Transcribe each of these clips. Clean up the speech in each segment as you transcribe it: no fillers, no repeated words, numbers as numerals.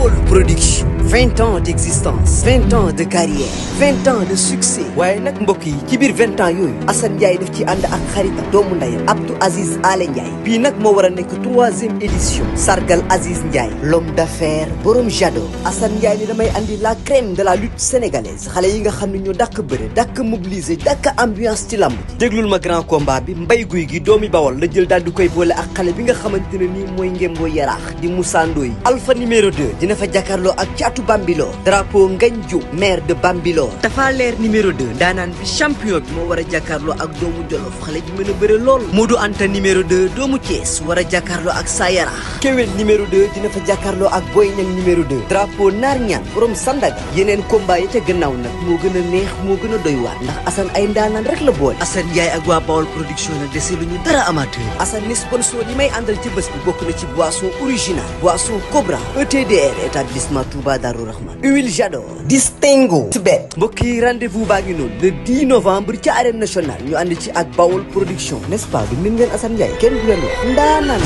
Bawol Production 20 ans d'existence 20 ans de carrière 20 ans de succès waaye nag mbokk yi ci biir 20 ans yooyu Assane Ndiaye daf ci ànd ak xaritam doomu ndeyam Abdou Aziz Ale Ndiaye bii nag moo war a nekk 3e édition sargal Aziz Ndiaye l'homme d'affaires borom jado Assane Ndiaye ni damay andi la crème de la lutte sénégalaise xale yi nga xam ne ñoo dàkk bëre dàkk mobiliser dàkk ambiance ci lamb ji déglul ma grand combat bi mbay guy gi doomi Bawol la jël daal di koy boole ak xale bi nga xamante ne nii mooy ngémboo yaraax di Moussa Ndoye Alpha numéro 2 dina fa jàkkaarloo ak caatu Bambilor drapeau Ngagne Diop maire de Bambilor Tapha Leer numéro 2 daanaan bi champion bi moo war a jàkkaarloo ak doomu Jolof xale bi mën a bëre lool Modou Anta numéro 2 doomu Thiès war a jàkkaarloo ak Sa Yaraax Kewel numéro 2 dina fa jàkkaarloo ak Boy Niang numéro 2 drapeau Naar Ñaan borom Sandaga yeneen combat yi ca gannaaw nag moo gën a neex moo gën a doy waar ndax Assane ay ndaanaan rek la boole Assane Ndiaye ak waa Bawol production nag dese lu ñu dara amateur Assane ni sponsor yi may àndal ci bés bi bokk na ci boisson original boisson Cobra ETDR établissement Touba Darou Rahman huile Jador Distingo Tibet mbokk yi rendez-vous baa ngi noonu le 10 novembre ci arène nationale ñu ànd ci ak Bawol production n'est-ce pas du min ngeen Assane Ndiaye kenn du leen wax ndaanaan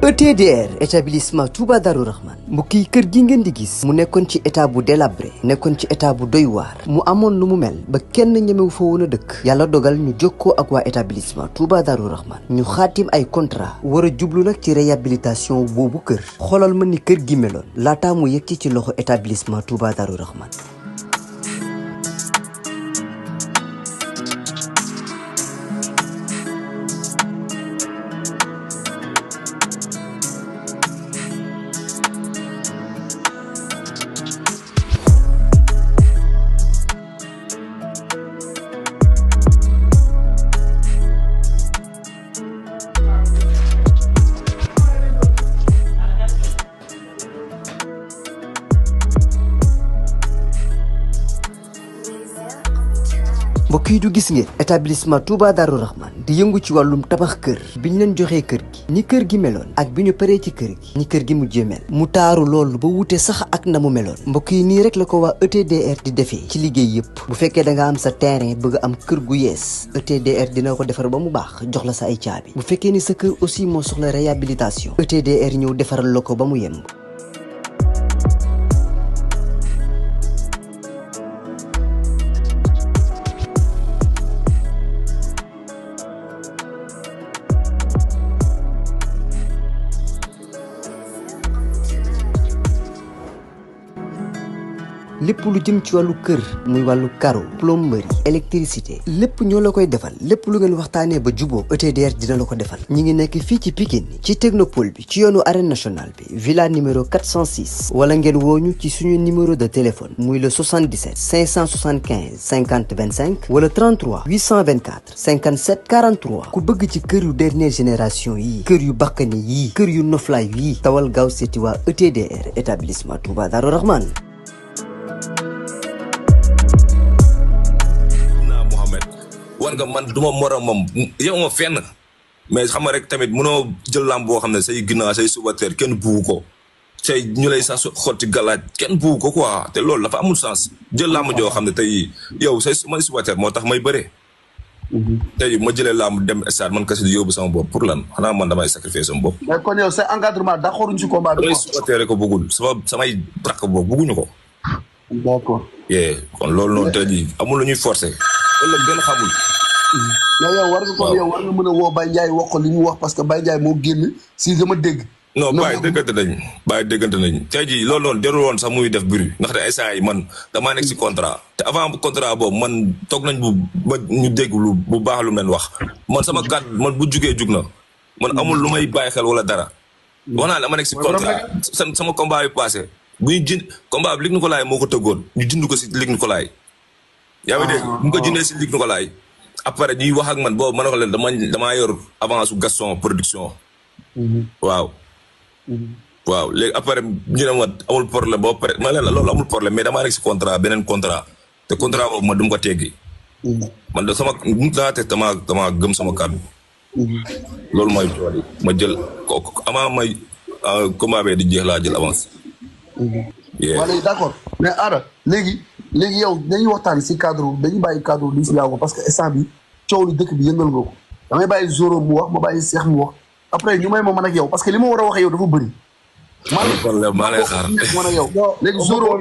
ETDR établissement Touba Darou Rahman mbokk yi kër gi ngeen di gis mu nekkoon ci état bu délabré nekkoon ci état bu doy waar mu amoon lu mu mel ba kenn ñemewu fa woon a dëkk yàlla dogal ñu jokkoo ak waa établissement Touba Darou Rahman ñu xaatim ay contrat war a jublu nag ci réhabilitation boobu kër xoolal ma ni kër gi meloon laataa mu yegg ci loxo établissement Touba Darou Rahman mbokk yi du gis ngeen établissement Touba Darou Rahman di yëngu ci wàllum tabax kër bi ñu leen joxee kër gi ni kër gi meloon ak bi ñu paree ci kër gi ni kër gi mujjee mel mu taaru loolu ba wute sax ak na mu meloon mbokk yi nii rek la ko waa ETDR di defee ci liggéey yëpp bu fekkee da nga am sa terrain bëgg am kër gu yees ETDR dina ko defar ba mu baax jox la sa ay caabi bu fekkee ni sa kër aussi moo soxla réhabilitation ETDR ñëw defaral la ko ba mu yemb lépp lu jëm ci wàllu kër muy wàllu carreau plomberie électricité lépp ñoo la koy defal lépp lu ngeen waxtaanee ba juboo ETDR dina la ko defal ñi ngi nekk fii ci Pikine ci technopole bi ci yoonu arène nationale bi villa numéro 406 wala ngeen wooñu ci suñu numéro de téléphone muy le 77 575 50 25 wala 33 824 57 43 ku bëgg ci kër yu dernière génération yii kër yu bakkani yii kër yu noflaay yii tawal gaaw seeti waa ETDR établissement Touba Darou Rahman war nga man duma moromam yow ma fenn mais xam nga rek tamit mënoo jël lamb boo xam ne say ginnaaw say subateer kenn buugu ko say ñu lay sax xotti galaaj kenn buugu ko quoi te loolu dafa amul sens jël lamb joo xam ne tey yow say man subateer moo tax may bëree tey ma jëlee lamb dem stade man kese di yóbbu sama bopp pour lan xanaa man damay sacrifier sama bopp mais kon yow say encadrement d'accord ci combat bi subateer ko bëggul samay rakk boobu bëgguñu ko d'accord kon loolu noonu tey jii amul lu ñuy forcer loolu la gën a xamul mais yow war nga ko yow war nga mën a woo Baye Ndiaye wax ko li mu wax parce que Baye Ndiaye moo génn si dama dégg non Baye déggante nañ tey jii loolu noonu jarul woon sax muy def bruit ndaxte ay saa yi man damaa nekk si contrat te avant contrat boobu man toog nañ ba ñu dégg lu bu baax lu mu leen wax man sama kàddu man bu jugee jug na man amul lu may bàyyi xel wala dara wax naa la dama nekk si contrat sama combat bi passé bu ñu jënd combat bi Luc Nicolaï moo ko tëggoon ñu jënd ko si Luc Nicolaï yaa ngi dégg bu ñu ko jëndee si Luc Nicolaï après ñuy wax ak man boobu ma ne ko leen damaa yor avance su Gaston production waaw léegi après ñu ne ma amul problème boo pare ma leen la loolu amul problème mais damaa nekk si contrat beneen contrat te contrat boobu ma du ma ko teggi man de sama daa te damaa gëm sama kàddu loolu mooy tool yi ma jël kooku avant may combat bee di jeex laa jël avance wala d'accord mais Ada léegi yow dañuy waxtaan si cadre dañuy bàyyi cadre li si laa ko parce que instant bi coow li dëkk bi yëngal nga ko damay bàyyi Zoro mu wax ma bàyyi Cheikh mu wax après ñu may ma man ak yow parce que li ma war a wax yow dafa bëri. maa lay xaar man ak yow. léegi Zoro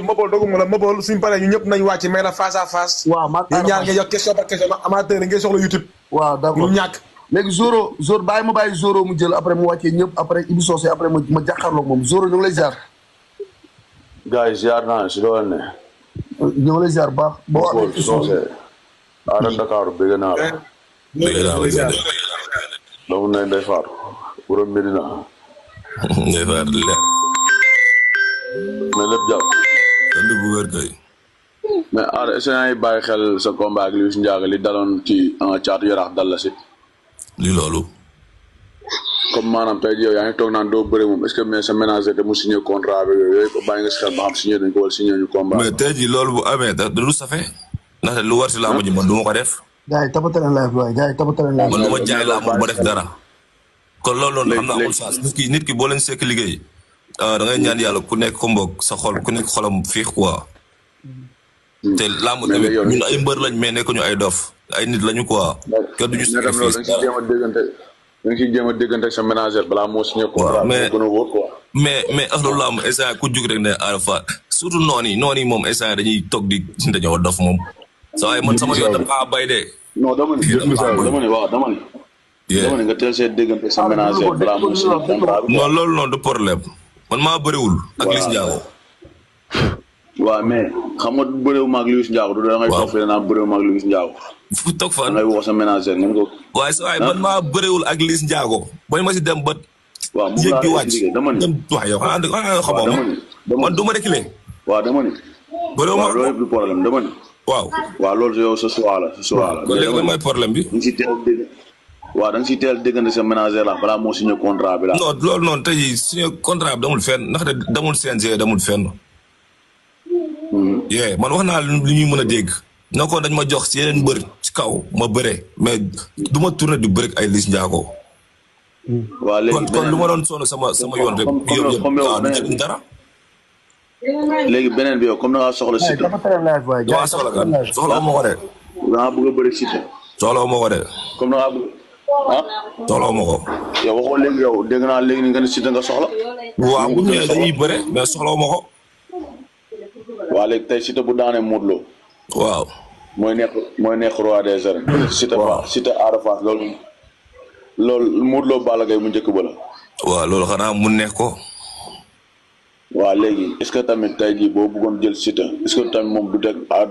Mapol doguma la Mapol suñu paree ñu ñëpp nañ wàcc mais la face à face. waaw maa yéen ñaar ngeen yor question par question amateur ngeen soxla YouTube. waaw d'accord ñu ñàkk. léegi Zoro bàyyi ma bàyyi Zoro mu jël après mu wàccee ñëpp après Ibou Socé après ma jàkkaarloog moom Zoro ñu ngi lay ziar. gars yi ziar naa si loolu ne. ñu ngi lay ziar baax. boo amee question Aada Dakar bëgg naa la. doomu ne Ndeye Faar. Borom Medina. Ndeye Faar leer. mais lépp jàpp. sant bu wér kay. mais Aada est-ce que yaa ngi bàyyi xel sa combat ak Liss Ndiago li daloon ci Caatu Yaraax dal la si. lii loolu. comme maanaam tey jii yow yaa ngi toog naan doo bëre moom est-ce que mais sa ménager te mu signé contrat bi yooyu bàyyi nga si xel ba xam signé nañ ko wala signé ñu combat. mais tey jii loolu bu amee da lu safe ndaxte lu war si làmb ji man du ma ko def. gars yi tapataleen live waaye gars yi tapataleen live. man du ma jaay làmb ba def dara. kon loolu noonu xam na amul sens nit ki boo leen sekk liggéey da ngay ñaan yàlla ku nekk ko mbokk sa xol ku nekk xolam fiix quoi. te làmb tamit ñun ay mbër lañ mais nekkuñu ay dof ay nit lañu quoi. kenn duñu sacrifice dara da nga ciy jéem a déggante ak sa ménager balaa moo signé contrat mais gën a wóor quoi. mais loolu làmb instant ku jug rek ne Arafa surtout noonu yi moom instant dañuy toog di dañoo dof moom. saa waay man sama yoon dafa bay de. non dama ni waaw dama ni nga teel see déggante sa ménager balaa moo signé contrat bi. non loolu noonu du problème man maa bëriwul ak Liss Ndiago. waaw mais xam nga bëréew maag Liss Ndiago du da ngay toog fii naan bëréew maag Liss Ndiago. fu toog fan da ngay woo sa ménager ngeen ko. waaye sa waay man maa bëriwul ak Liss Ndiago bañ ma si dem ba. waaw moom yéeg di laa wàcc expliqué dama ni. wax yow xanaa xamoo ma man du ma reculer. waaw dama ni. bëriwul ma waaw loolu yëpp du problème dama ni. waaw. waaw loolu yow sa choix la sa choix la. kon léegi lan mooy problème bi. da nga siy teel dégg. waaw da nga siy teel déggante sa ménager la balaa moo signé contrat bi la. non loolu noonu tey signé contrat bi damul fenn ndaxte damul CNG damul fenn. yee man wax naa li ñuy mën a dégg. na ko dañ ma jox si yeneen mbër ci kaw ma bëre mais du ma tourné di bëre ak ay Liss Ndiago. waaw léegi kon lu ma doon sonn sama yoon rek. yëpp dara. léegi beneen bi yow comme da ngaa soxla Siteu. tapataleen live waaye waaw soxla kan soxla ma ko de. da ngaa bëgg a bëri Siteu. soxla ma ko de. comme da ngaa bëgg ah. soxla ma ko. yow waxoo léegi yow dégg naa léegi ni nga ne Siteu nga soxla. waaw bu ñëwee dañuy bëre mais soxla ma ko. waa léegi tey Siteu bu daanee Modou Lo. waaw. mooy nekk roi des arènes. Siteu waaw Siteu Ada Fass loolu Modou Lo Balla Gaye mu njëkk ba la. waaw loolu xanaa mu nekk ko. waaw léegi est-ce que tamit tey jii boo bëggoon jël Siteu est-ce que tamit moom du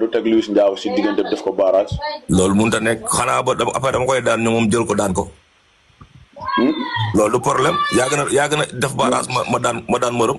teg Liss Ndiago si diggante def ko barrage. loolu mënut a nekk xanaa ba après dama koy daan ñu moom jël ko daan ko. loolu du problème yaa gën a def barrage ma daan mërëm.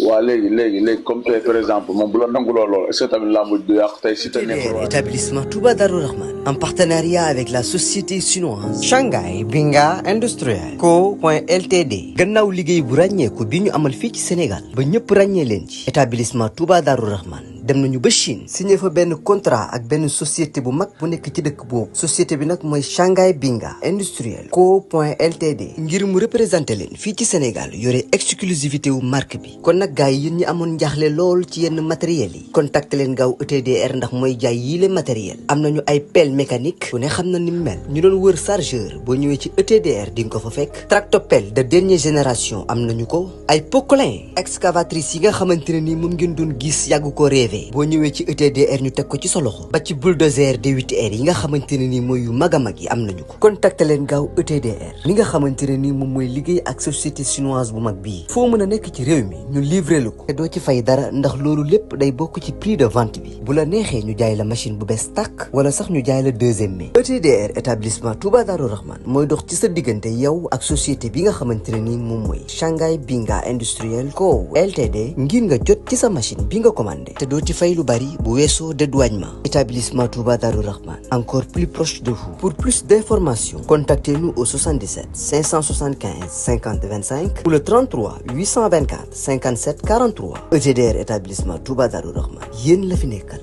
waaw léegi comme tey par exemple moom bu la nanguloo lool est-ce que tamit lamb du yàq tey Siteu nekk établissement Touba Darou Rahman en partenariat avec la société chinoise Shanghai Binga Industriel Co.Ltd gannaaw liggéey bu ràññeeku bi ñu amal fii ci Sénégal ba ñëpp ràññee leen ci établissement Touba Darou Rahman dem nañu ba Chine signé fa benn contrat ak benn société bu mag bu nekk ci dëkk boobu société bi nag mooy Shanghai Binga Industriel Co.Ltd ngir mu représenté leen fii ci Sénégal yore exclusivité wu marque bi kon nag gars yi yéen ñi amoon njaaxle lool ci yenn matériels yi contacté leen gaaw ETDR ndax mooy jaay yii le matériel am nañu ay pelle mécanique ku ne xam na ni mu mel ñu doon wër chargeur boo ñëwee ci ETDR di nga ko fa fekk tractopelle de dernière génération am nañu ko ay poquelin excavatrice yi nga xamante ne ni moom ngeen doon gis yàgg ko rêvé boo ñëwee ci ETDR ñu teg ko ci sa loxo ba ci bulldozer D8R yi nga xamante ne ni mooy yu mag a mag yi am nañu ko contacté leen gaaw ETDR li nga xamante ne ni moom mooy liggéey ak société chinoise bu mag bii foo mën a nekk ci réew mi ñu livré lu ko te doo ci fay dara ndax loolu lépp day bokk ci prix de vente bi bu la neexee ñu jaay la machine bu bees tàkk wala sax ñu jaay la deuxième main ETDR établissement Touba Darou Rahman mooy dox ci sa diggante yow ak société bi nga xamante ne ni moom mooy Shanghai Binga Industriel Co Ltd ngir nga jot ci sa machine bi nga commandé te doo ci fay lu bari bu weesoo dédouanement établissement Touba Darou Rahman encore plus proche de vous pour plus d'informations contactez-nous au 77 575 50 25 ou le 33 824 57 43 ETDR établissement Touba Darou Rahman yéen la fi nekkal